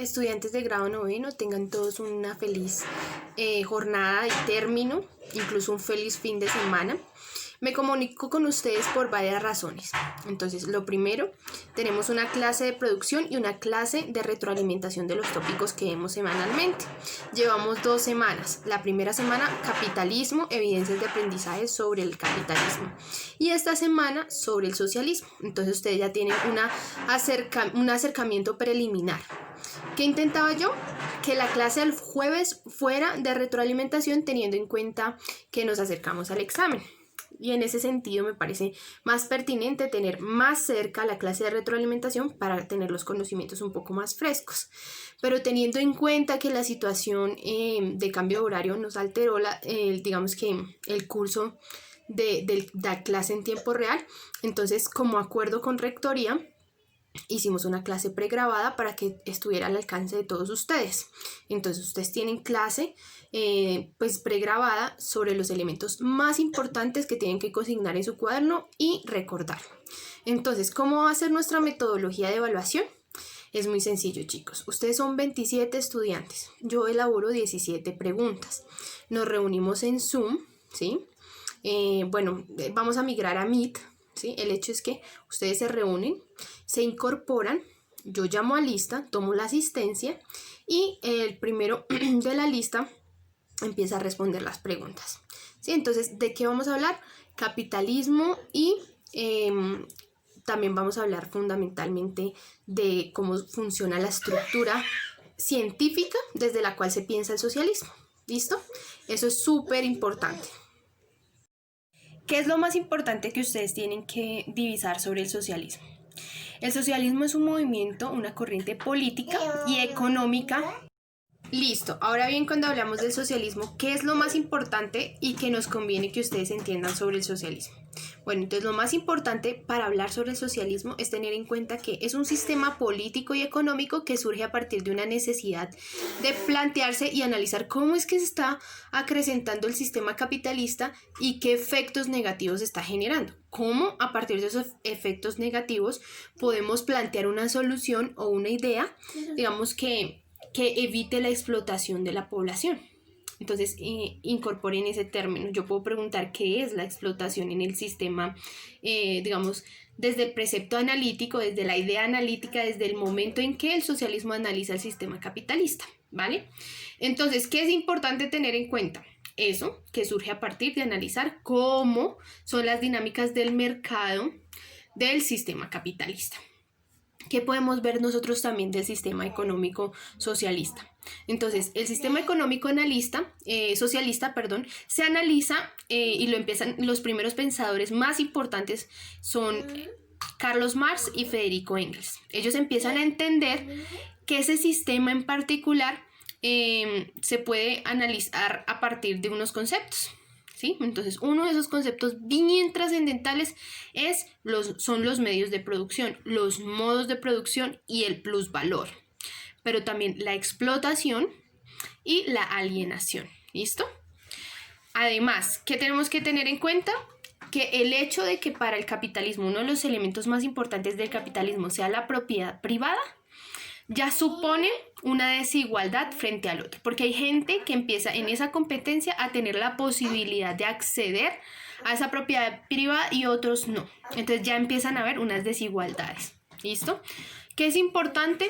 Estudiantes de grado noveno, tengan todos una feliz jornada y término, incluso un feliz fin de semana. Me comunico con ustedes por varias razones. Entonces, lo primero, tenemos una clase de producción y una clase de retroalimentación de los tópicos que vemos semanalmente. Llevamos 2 semanas. La primera semana, capitalismo, evidencias de aprendizaje sobre el capitalismo. Y esta semana, sobre el socialismo. Entonces, ustedes ya tienen un acercamiento preliminar. ¿Qué intentaba yo? Que la clase del jueves fuera de retroalimentación, teniendo en cuenta que nos acercamos al examen. Y en ese sentido me parece más pertinente tener más cerca la clase de retroalimentación para tener los conocimientos un poco más frescos. Pero teniendo en cuenta que la situación de cambio de horario nos alteró digamos que el curso de la clase en tiempo real, entonces como acuerdo con rectoría, hicimos una clase pregrabada para que estuviera al alcance de todos ustedes. Entonces ustedes tienen clase pues pregrabada sobre los elementos más importantes que tienen que consignar en su cuaderno y recordar. Entonces, ¿cómo va a ser nuestra metodología de evaluación? Es muy sencillo, chicos. Ustedes son 27 estudiantes. Yo elaboro 17 preguntas. Nos reunimos en Zoom, ¿sí? Vamos a migrar a Meet, ¿sí? El hecho es que ustedes se reúnen, se incorporan, yo llamo a lista, tomo la asistencia y el primero de la lista empieza a responder las preguntas, ¿sí? Entonces, ¿de qué vamos a hablar? Capitalismo y también vamos a hablar fundamentalmente de cómo funciona la estructura científica desde la cual se piensa el socialismo. ¿Listo? Eso es súper importante. ¿Qué es lo más importante que ustedes tienen que divisar sobre el socialismo? El socialismo es un movimiento, una corriente política y económica. Listo, ahora bien, cuando hablamos del socialismo, ¿qué es lo más importante y que nos conviene que ustedes entiendan sobre el socialismo? Bueno, entonces lo más importante para hablar sobre el socialismo es tener en cuenta que es un sistema político y económico que surge a partir de una necesidad de plantearse y analizar cómo es que se está acrecentando el sistema capitalista y qué efectos negativos está generando. Cómo a partir de esos efectos negativos podemos plantear una solución o una idea, digamos que evite la explotación de la población. Entonces, incorporen ese término. Yo puedo preguntar qué es la explotación en el sistema, digamos, desde el precepto analítico, desde la idea analítica, desde el momento en que el socialismo analiza el sistema capitalista, ¿vale? Entonces, ¿qué es importante tener en cuenta? Eso, que surge a partir de analizar cómo son las dinámicas del mercado del sistema capitalista. ¿Qué podemos ver nosotros también del sistema económico socialista? Entonces, el sistema económico socialista, se analiza y lo empiezan los primeros pensadores más importantes son Carlos Marx y Federico Engels. Ellos empiezan a entender que ese sistema en particular se puede analizar a partir de unos conceptos. ¿Sí? Entonces, uno de esos conceptos bien trascendentales son los medios de producción, los modos de producción y el plusvalor, pero también la explotación y la alienación. ¿Listo? Además, ¿qué tenemos que tener en cuenta? Que el hecho de que para el capitalismo uno de los elementos más importantes del capitalismo sea la propiedad privada, ya supone una desigualdad frente al otro, porque hay gente que empieza en esa competencia a tener la posibilidad de acceder a esa propiedad privada y otros no. Entonces ya empiezan a haber unas desigualdades. ¿Listo? ¿Qué es importante?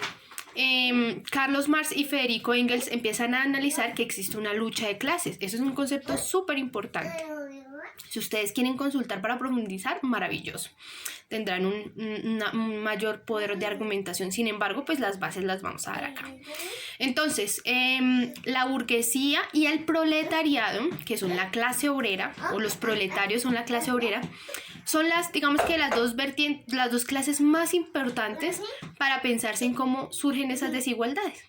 Carlos Marx y Federico Engels empiezan a analizar que existe una lucha de clases. Eso es un concepto súper importante. Si ustedes quieren consultar para profundizar, maravilloso. Tendrán un mayor poder de argumentación. Sin embargo, pues las bases las vamos a dar acá. Entonces, la burguesía y el proletariado, que son la clase obrera, o los proletarios son la clase obrera, son digamos que las dos clases más importantes para pensarse en cómo surgen esas desigualdades.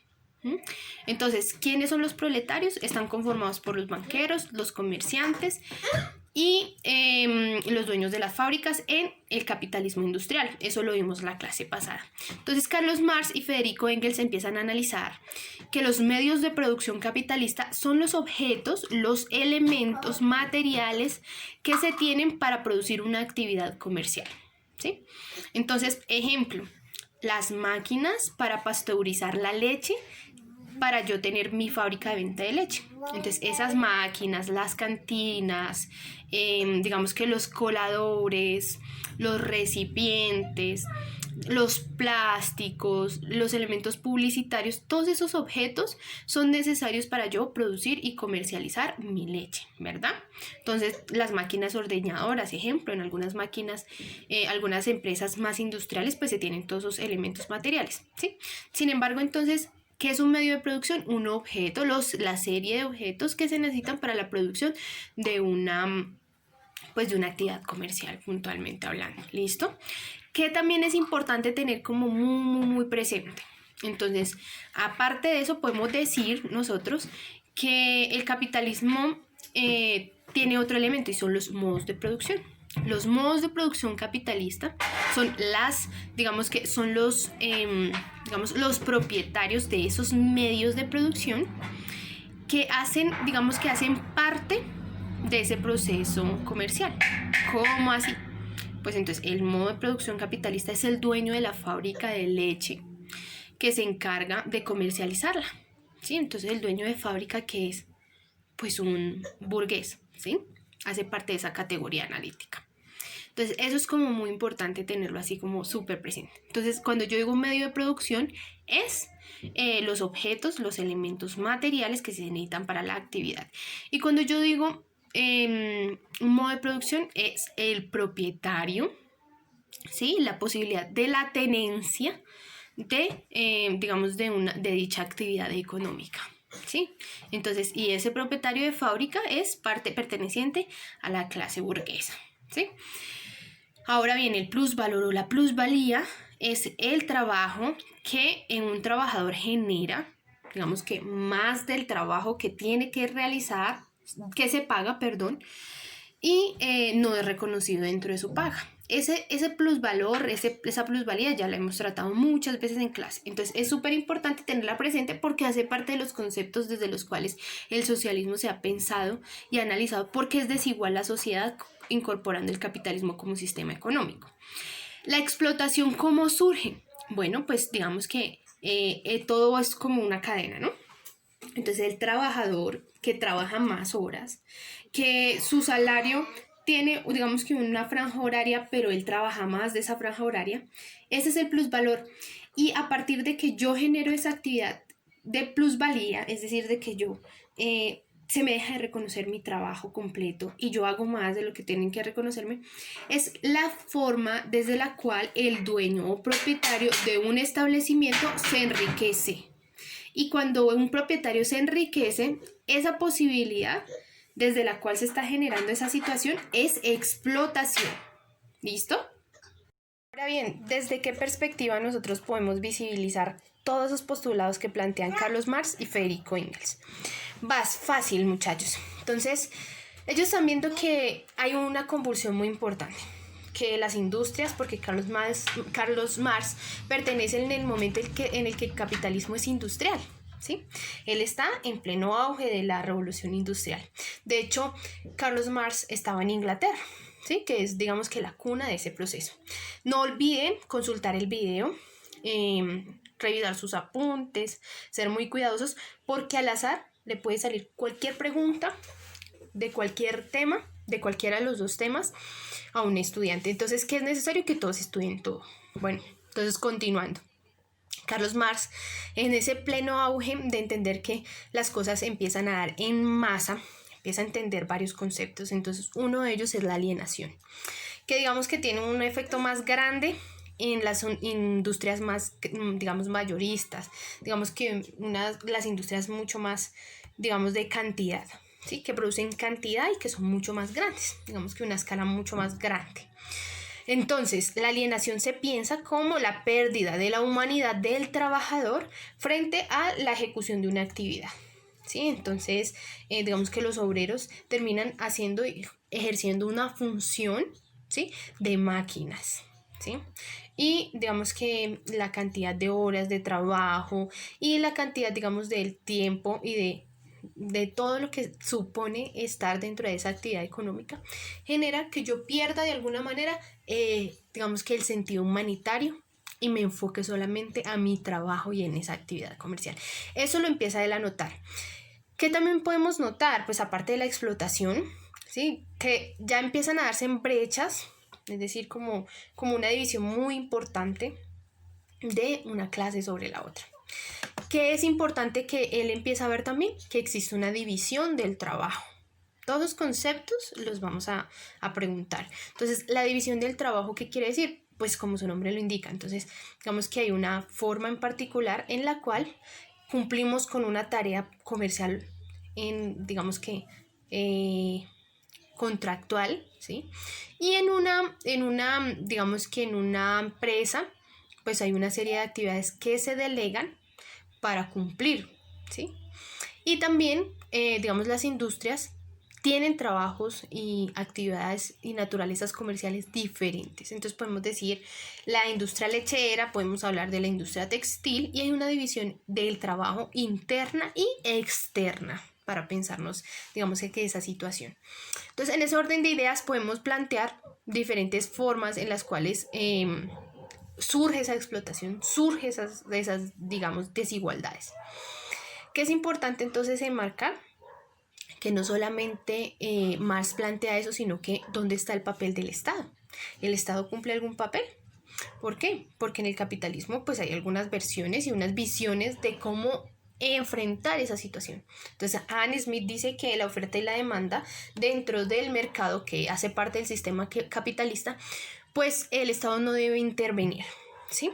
Entonces, ¿quiénes son los proletarios? Están conformados por los banqueros, los comerciantes y los dueños de las fábricas en el capitalismo industrial. Eso lo vimos en la clase pasada. Entonces, Carlos Marx y Federico Engels empiezan a analizar que los medios de producción capitalista son los objetos, los elementos materiales que se tienen para producir una actividad comercial, ¿sí? Entonces, ejemplo, las máquinas para pasteurizar la leche para yo tener mi fábrica de venta de leche. Entonces esas máquinas, las cantinas, digamos que los coladores, los recipientes, los plásticos, los elementos publicitarios, todos esos objetos son necesarios para yo producir y comercializar mi leche, ¿verdad? Entonces las máquinas ordeñadoras, ejemplo, en algunas máquinas, algunas empresas más industriales pues se tienen todos esos elementos materiales, ¿sí? Sin embargo, entonces, ¿qué es un medio de producción? Un objeto, la serie de objetos que se necesitan para la producción de una actividad comercial, puntualmente hablando. ¿Listo? Que también es importante tener como muy presente. Entonces, aparte de eso, podemos decir nosotros que el capitalismo tiene otro elemento y son los modos de producción. Los modos de producción capitalista son digamos que son los propietarios de esos medios de producción que hacen parte de ese proceso comercial. ¿Cómo así? Pues entonces el modo de producción capitalista es el dueño de la fábrica de leche que se encarga de comercializarla, ¿sí? Entonces el dueño de fábrica, que es pues un burgués, ¿sí? Hace parte de esa categoría analítica. Entonces eso es como muy importante tenerlo así como súper presente. Entonces cuando yo digo medio de producción es los objetos, los elementos materiales que se necesitan para la actividad. Y cuando yo digo un modo de producción es el propietario, ¿sí? La posibilidad de la tenencia de, de dicha actividad económica, ¿sí? Entonces, y ese propietario de fábrica es parte perteneciente a la clase burguesa, ¿sí? Ahora bien, el plusvalor o la plusvalía es el trabajo que un trabajador genera, digamos que más del trabajo que tiene que realizar, que se paga, perdón, y no es reconocido dentro de su paga. Ese plusvalor, esa plusvalía ya la hemos tratado muchas veces en clase. Entonces es súper importante tenerla presente porque hace parte de los conceptos desde los cuales el socialismo se ha pensado y analizado porque es desigual la sociedad incorporando el capitalismo como sistema económico. La explotación, ¿cómo surge? Bueno, pues digamos que todo es como una cadena, ¿no? Entonces el trabajador que trabaja más horas, que su salario tiene, digamos que una franja horaria, pero él trabaja más de esa franja horaria, ese es el plusvalor. Y a partir de que yo genero esa actividad de plusvalía, es decir, de que yo se me deja de reconocer mi trabajo completo y yo hago más de lo que tienen que reconocerme, es la forma desde la cual el dueño o propietario de un establecimiento se enriquece. Y cuando un propietario se enriquece, esa posibilidad desde la cual se está generando esa situación es explotación. ¿Listo? Ahora bien, ¿desde qué perspectiva nosotros podemos visibilizar todos esos postulados que plantean Carlos Marx y Federico Engels? Vas fácil, muchachos. Entonces, ellos están viendo que hay una convulsión muy importante, que las industrias, porque Carlos Marx pertenece en el momento en el que el capitalismo es industrial, ¿sí? Él está en pleno auge de la revolución industrial. De hecho, Carlos Marx estaba en Inglaterra, ¿sí? Que es, digamos que la cuna de ese proceso. No olviden consultar el video, revisar sus apuntes, ser muy cuidadosos, porque al azar le puede salir cualquier pregunta de cualquier tema, de cualquiera de los dos temas, a un estudiante. Entonces, ¿qué es necesario? Que todos estudien todo. Bueno, entonces continuando. Carlos Marx, en ese pleno auge de entender que las cosas empiezan a dar en masa, empieza a entender varios conceptos. Entonces, uno de ellos es la alienación, que digamos que tiene un efecto más grande en las industrias más, digamos, mayoristas, digamos que las industrias mucho más, digamos, de cantidad, ¿sí? Que producen cantidad y que son mucho más grandes, digamos que una escala mucho más grande. Entonces, la alienación se piensa como la pérdida de la humanidad del trabajador frente a la ejecución de una actividad, ¿sí? Entonces, digamos que los obreros terminan ejerciendo una función, ¿sí? De máquinas, ¿sí? Y digamos que la cantidad de horas de trabajo y la cantidad, digamos, del tiempo y de todo lo que supone estar dentro de esa actividad económica genera que yo pierda de alguna manera, digamos que el sentido humanitario y me enfoque solamente a mi trabajo y en esa actividad comercial. Eso lo empieza él a notar. ¿Qué también podemos notar? Pues aparte de la explotación, ¿sí? Que ya empiezan a darse en brechas, es decir, como una división muy importante de una clase sobre la otra. ¿Qué es importante que él empiece a ver también? Que existe una división del trabajo. Todos los conceptos los vamos a preguntar. Entonces, la división del trabajo, ¿qué quiere decir? Pues como su nombre lo indica. Entonces, digamos que hay una forma en particular en la cual cumplimos con una tarea comercial digamos que contractual, ¿sí? Y digamos que en una empresa, pues hay una serie de actividades que se delegan para cumplir, ¿sí? Y también, digamos, las industrias tienen trabajos y actividades y naturalezas comerciales diferentes. Entonces podemos decir la industria lechera, podemos hablar de la industria textil y hay una división del trabajo interna y externa para pensarnos, digamos, que esa situación. Entonces, en ese orden de ideas podemos plantear diferentes formas en las cuales surge esa explotación, surge esas, digamos, desigualdades. ¿Qué es importante entonces enmarcar? Que no solamente Marx plantea eso, sino que ¿dónde está el papel del Estado? ¿El Estado cumple algún papel? ¿Por qué? Porque en el capitalismo pues hay algunas versiones y unas visiones de cómo enfrentar esa situación. Entonces, Adam Smith dice que la oferta y la demanda dentro del mercado que hace parte del sistema capitalista, pues el Estado no debe intervenir, ¿sí?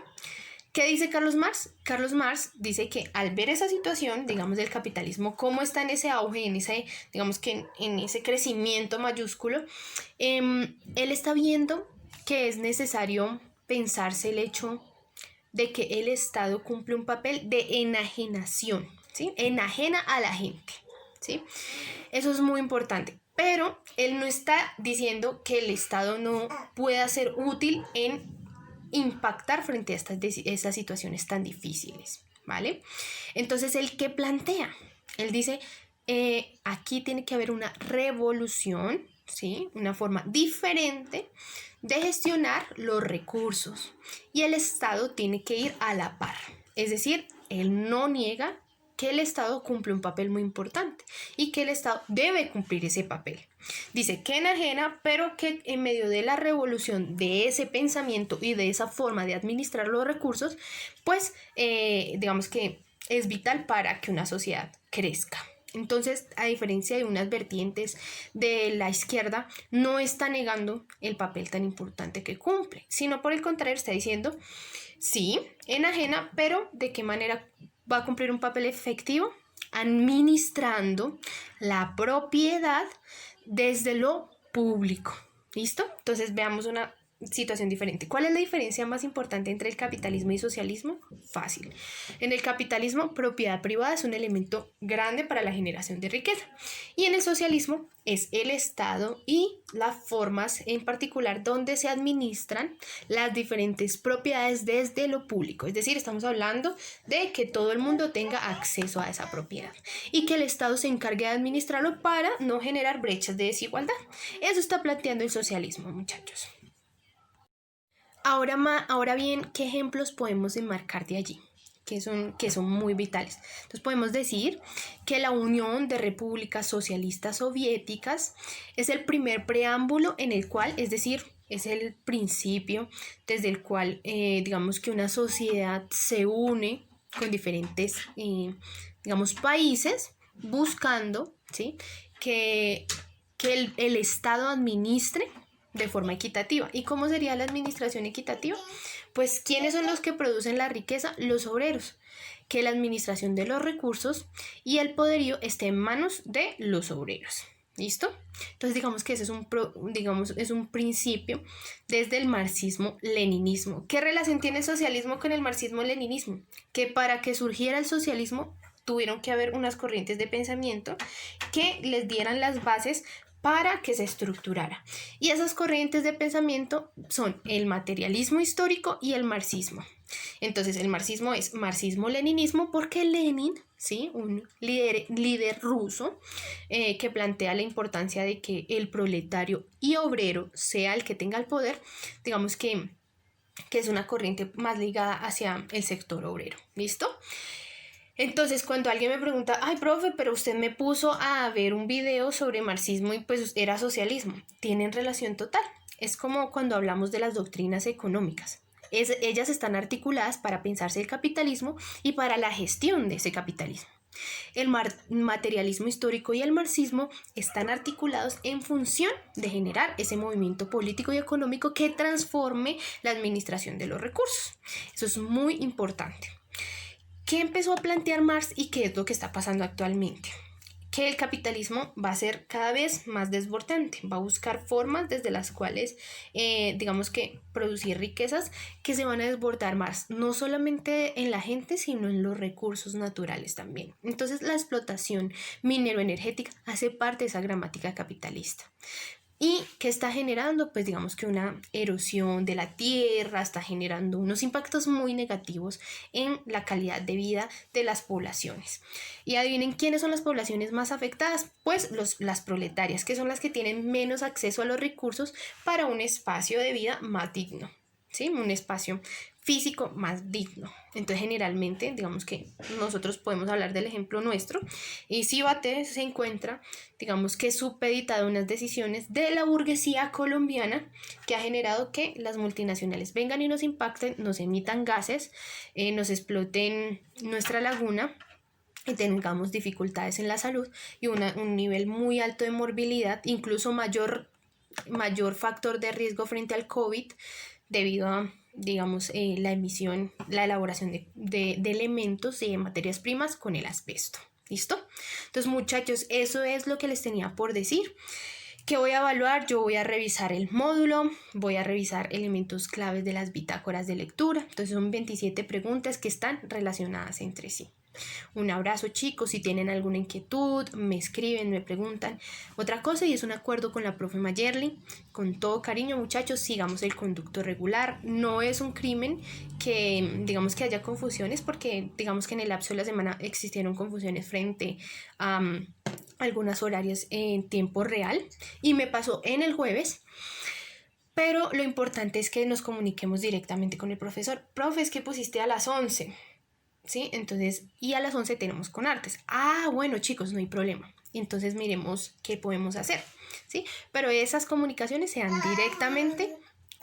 ¿Qué dice Carlos Marx? Carlos Marx dice que al ver esa situación, digamos, del capitalismo, cómo está en ese auge, en ese, digamos que en ese crecimiento mayúsculo, él está viendo que es necesario pensarse el hecho de que el Estado cumple un papel de enajenación, ¿sí? Enajena a la gente, ¿sí? Eso es muy importante. Pero él no está diciendo que el Estado no pueda ser útil en impactar frente a estas situaciones tan difíciles, ¿vale? Entonces, ¿el qué plantea? Él dice, aquí tiene que haber una revolución, ¿sí? Una forma diferente de gestionar los recursos y el Estado tiene que ir a la par. Es decir, él no niega que el Estado cumple un papel muy importante y que el Estado debe cumplir ese papel. Dice que enajena, pero que en medio de la revolución de ese pensamiento y de esa forma de administrar los recursos, pues digamos que es vital para que una sociedad crezca. Entonces, a diferencia de unas vertientes de la izquierda, no está negando el papel tan importante que cumple, sino por el contrario está diciendo, sí, enajena, pero ¿de qué manera va a cumplir un papel efectivo? Administrando la propiedad desde lo público. ¿Listo? Entonces veamos una situación diferente. ¿Cuál es la diferencia más importante entre el capitalismo y socialismo? Fácil. En el capitalismo, propiedad privada es un elemento grande para la generación de riqueza. Y en el socialismo es el Estado y las formas en particular donde se administran las diferentes propiedades desde lo público. Es decir, estamos hablando de que todo el mundo tenga acceso a esa propiedad y que el Estado se encargue de administrarlo para no generar brechas de desigualdad. Eso está planteando el socialismo, muchachos. Ahora bien, ¿qué ejemplos podemos enmarcar de allí? Que son muy vitales. Entonces podemos decir que la Unión de Repúblicas Socialistas Soviéticas es el primer preámbulo en el cual, es decir, es el principio desde el cual digamos que una sociedad se une con diferentes digamos países buscando, ¿sí? que el Estado administre de forma equitativa. ¿Y cómo sería la administración equitativa? Pues, ¿quiénes son los que producen la riqueza? Los obreros. Que la administración de los recursos y el poderío esté en manos de los obreros. ¿Listo? Entonces, digamos que ese es un principio desde el marxismo-leninismo. ¿Qué relación tiene el socialismo con el marxismo-leninismo? Que para que surgiera el socialismo tuvieron que haber unas corrientes de pensamiento que les dieran las bases para que se estructurara. Y esas corrientes de pensamiento son el materialismo histórico y el marxismo. Entonces, el marxismo es marxismo-leninismo porque Lenin, ¿sí? Un líder ruso que plantea la importancia de que el proletario y obrero sea el que tenga el poder, digamos que que es una corriente más ligada hacia el sector obrero. ¿Listo? Entonces, cuando alguien me pregunta, ay, profe, pero usted me puso a ver un video sobre marxismo y pues era socialismo, tienen relación total. Es como cuando hablamos de las doctrinas económicas. Ellas están articuladas para pensarse el capitalismo y para la gestión de ese capitalismo. El materialismo histórico y el marxismo están articulados en función de generar ese movimiento político y económico que transforme la administración de los recursos. Eso es muy importante. ¿Qué empezó a plantear Marx y qué es lo que está pasando actualmente? Que el capitalismo va a ser cada vez más desbordante, va a buscar formas desde las cuales, digamos que producir riquezas que se van a desbordar más, no solamente en la gente, sino en los recursos naturales también. Entonces la explotación minero-energética hace parte de esa gramática capitalista. ¿Y qué está generando? Pues digamos que una erosión de la tierra, está generando unos impactos muy negativos en la calidad de vida de las poblaciones. Y adivinen quiénes son las poblaciones más afectadas, pues las proletarias, que son las que tienen menos acceso a los recursos para un espacio de vida más digno, ¿sí? Un espacio físico más digno. Entonces generalmente digamos que nosotros podemos hablar del ejemplo nuestro y Cibate se encuentra digamos que supeditado a unas decisiones de la burguesía colombiana que ha generado que las multinacionales vengan y nos impacten, nos emitan gases, nos exploten nuestra laguna y tengamos dificultades en la salud y un nivel muy alto de morbilidad, incluso mayor factor de riesgo frente al COVID debido a digamos, la emisión, la elaboración de elementos y de materias primas con el asbesto. ¿Listo? Entonces, muchachos, eso es lo que les tenía por decir. ¿Qué voy a evaluar? Yo voy a revisar el módulo, voy a revisar elementos claves de las bitácoras de lectura. Entonces, son 27 preguntas que están relacionadas entre sí. Un abrazo, chicos. Si tienen alguna inquietud, me escriben, me preguntan. Otra cosa, y es un acuerdo con la profe Mayerly, con todo cariño, muchachos, sigamos el conducto regular. No es un crimen que digamos que haya confusiones, porque digamos que en el lapso de la semana existieron confusiones frente a algunas horarias en tiempo real y me pasó en el jueves. Pero lo importante es que nos comuniquemos directamente con el profesor. Profe, es que pusiste a las 11. ¿Sí? Entonces, y a las 11 tenemos con artes. Ah, bueno, chicos, no hay problema. Entonces miremos qué podemos hacer, ¿sí? Pero esas comunicaciones se dan directamente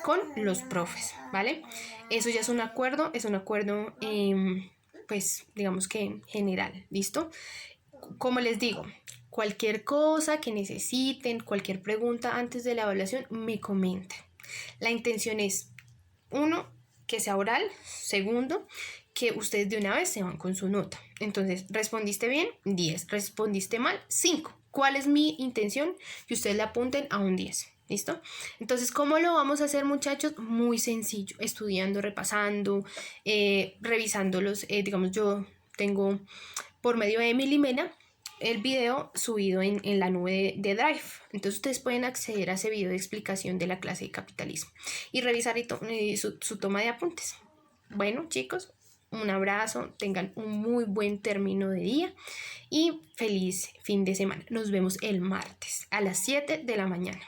con los profes, ¿vale? Eso ya es un acuerdo, pues, digamos que general, ¿listo? Como les digo, cualquier cosa que necesiten, cualquier pregunta antes de la evaluación, me comenten. La intención es, uno, que sea oral. Segundo, que ustedes de una vez se van con su nota. Entonces, respondiste bien, 10. Respondiste mal, 5. ¿Cuál es mi intención? Que ustedes le apunten a un 10. ¿Listo? Entonces, ¿cómo lo vamos a hacer, muchachos? Muy sencillo, estudiando, repasando, revisándolos. Digamos, yo tengo por medio de Emily Mena el video subido en la nube de Drive. Entonces ustedes pueden acceder a ese video de explicación de la clase de capitalismo y revisar su toma de apuntes. Bueno, chicos, un abrazo, tengan un muy buen término de día y feliz fin de semana. Nos vemos el martes a las 7 de la mañana.